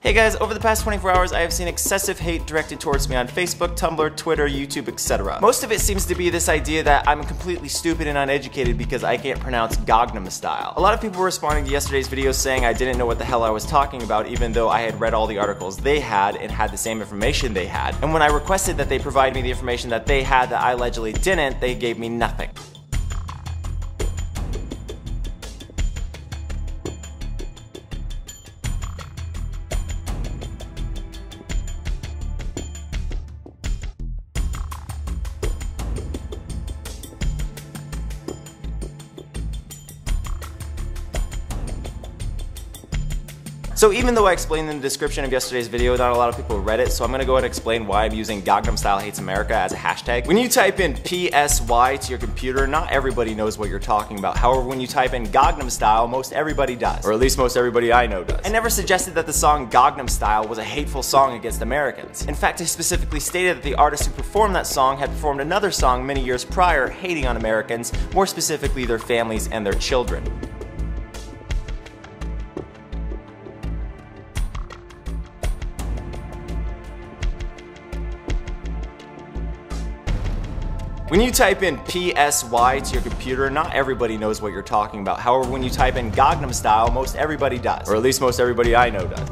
Hey guys, over the past 24 hours I have seen excessive hate directed towards me on Facebook, Tumblr, Twitter, YouTube, etc. Most of it seems to be this idea that I'm completely stupid and uneducated because I can't pronounce Gangnam Style. A lot of people were responding to yesterday's video saying I didn't know what the hell I was talking about even though I had read all the articles they had and had the same information they had. And when I requested that they provide me the information that they had that I allegedly didn't, they gave me nothing. So even though I explained in the description of yesterday's video, not a lot of people read it, so I'm gonna go ahead and explain why I'm using Gangnam Style Hates America as a hashtag. When you type in PSY to your computer, not everybody knows what you're talking about. However, when you type in Gangnam Style, most everybody does. Or at least most everybody I know does. I never suggested that the song Gangnam Style was a hateful song against Americans. In fact, I specifically stated that the artist who performed that song had performed another song many years prior hating on Americans, more specifically their families and their children. When you type in PSY to your computer, not everybody knows what you're talking about. However, when you type in Gangnam Style, most everybody does. Or at least most everybody I know does.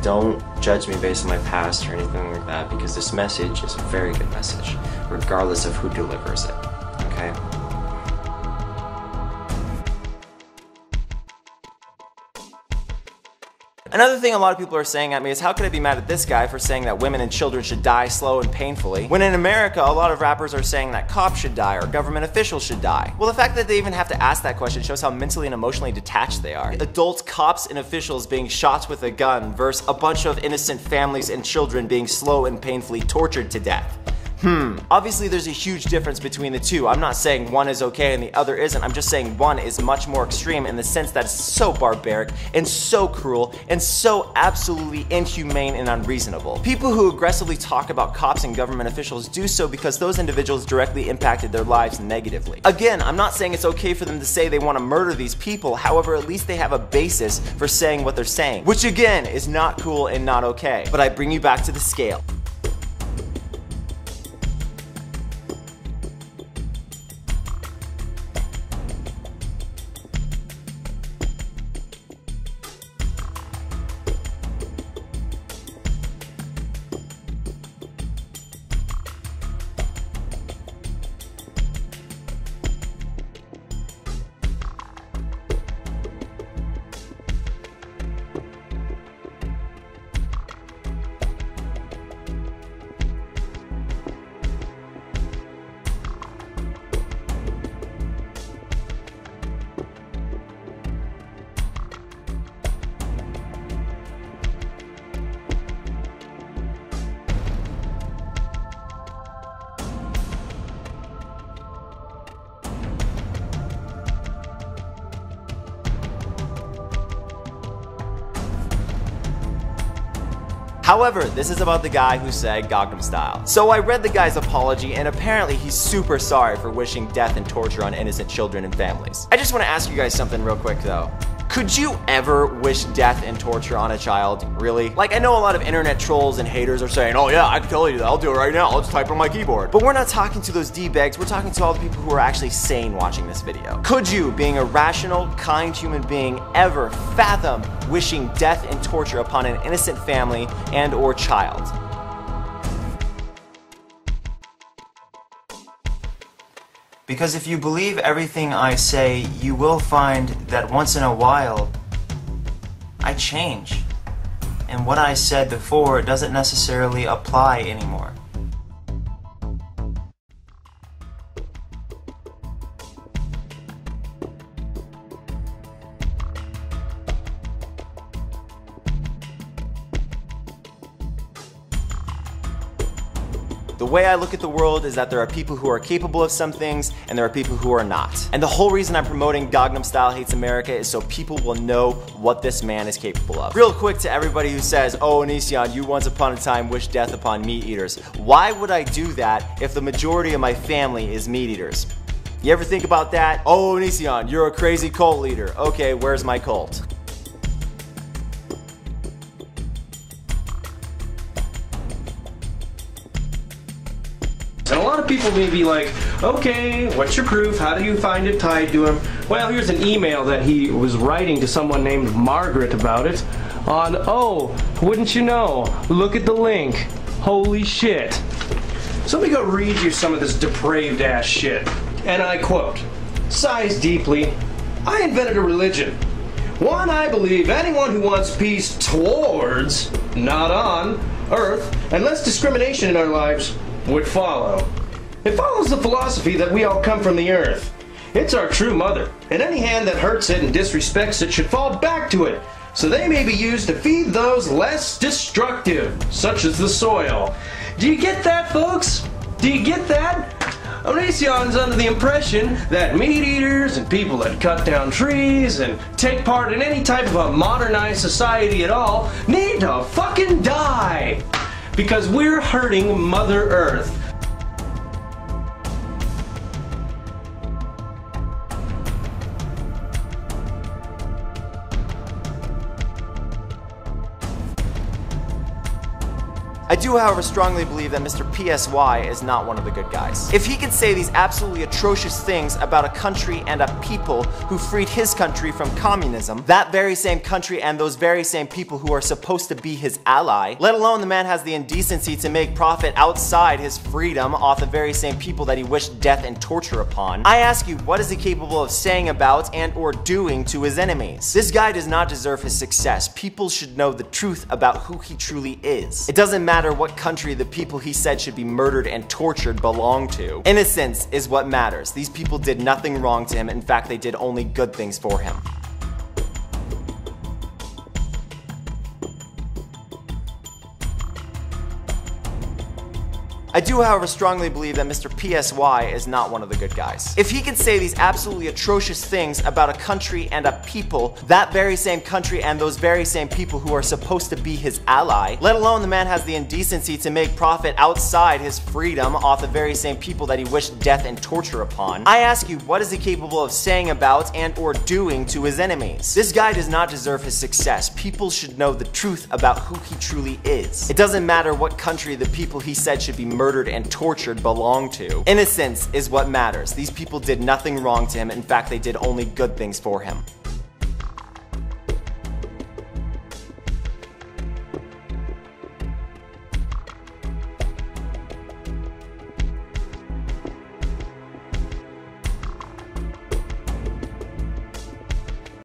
Don't judge me based on my past or anything like that, because this message is a very good message, regardless of who delivers it, okay? Another thing a lot of people are saying at me is how could I be mad at this guy for saying that women and children should die slow and painfully, when in America a lot of rappers are saying that cops should die or government officials should die. Well, the fact that they even have to ask that question shows how mentally and emotionally detached they are. Adults, cops, and officials being shot with a gun versus a bunch of innocent families and children being slow and painfully tortured to death. Obviously there's a huge difference between the two. I'm not saying one is okay and the other isn't. I'm just saying one is much more extreme in the sense that it's so barbaric and so cruel and so absolutely inhumane and unreasonable. People who aggressively talk about cops and government officials do so because those individuals directly impacted their lives negatively. Again, I'm not saying it's okay for them to say they want to murder these people, however, at least they have a basis for saying what they're saying, which again is not cool and not okay. But I bring you back to the scale. However, this is about the guy who said Gangnam Style. So I read the guy's apology and apparently he's super sorry for wishing death and torture on innocent children and families. I just want to ask you guys something real quick though. Could you ever wish death and torture on a child? Really? Like, I know a lot of internet trolls and haters are saying, oh yeah, I can totally do that, I'll do it right now, I'll just type it on my keyboard. But we're not talking to those D-bags, we're talking to all the people who are actually sane watching this video. Could you, being a rational, kind human being, ever fathom wishing death and torture upon an innocent family and or child? Because if you believe everything I say, you will find that once in a while, I change. And what I said before doesn't necessarily apply anymore. The way I look at the world is that there are people who are capable of some things and there are people who are not. And the whole reason I'm promoting Gangnam Style Hates America is so people will know what this man is capable of. Real quick to everybody who says, oh Onision, you once upon a time wished death upon meat eaters. Why would I do that if the majority of my family is meat eaters? You ever think about that? Oh Onision, you're a crazy cult leader. Okay, where's my cult? And a lot of people may be like, okay, what's your proof? How do you find it tied to him? Well, here's an email that he was writing to someone named Margaret about it on, oh, wouldn't you know, look at the link. Holy shit. So let me go read you some of this depraved ass shit. And I quote, sighs deeply, I invented a religion. One I believe anyone who wants peace towards, not on, Earth, and less discrimination in our lives would follow. It follows the philosophy that we all come from the earth. It's our true mother, and any hand that hurts it and disrespects it should fall back to it, so they may be used to feed those less destructive, such as the soil. Do you get that, folks? Do you get that? Onision's under the impression that meat eaters and people that cut down trees and take part in any type of a modernized society at all need to fucking die. Because we're hurting Mother Earth. I do, however, strongly believe that Mr. PSY is not one of the good guys. If he could say these absolutely atrocious things about a country and a people who freed his country from communism, that very same country and those very same people who are supposed to be his ally, let alone the man has the indecency to make profit outside his freedom off the very same people that he wished death and torture upon, I ask you, what is he capable of saying about and or doing to his enemies? This guy does not deserve his success. People should know the truth about who he truly is. It doesn't matter what country the people he said should be murdered and tortured belong to. Innocence is what matters. These people did nothing wrong to him. In fact, they did only good things for him. I do, however, strongly believe that Mr. PSY is not one of the good guys. If he could say these absolutely atrocious things about a country and a people, that very same country and those very same people who are supposed to be his ally, let alone the man has the indecency to make profit outside his freedom off the very same people that he wished death and torture upon, I ask you, what is he capable of saying about and or doing to his enemies? This guy does not deserve his success. People should know the truth about who he truly is. It doesn't matter what country the people he said should be murdered and tortured belong to. Innocence is what matters. These people did nothing wrong to him. In fact, they did only good things for him.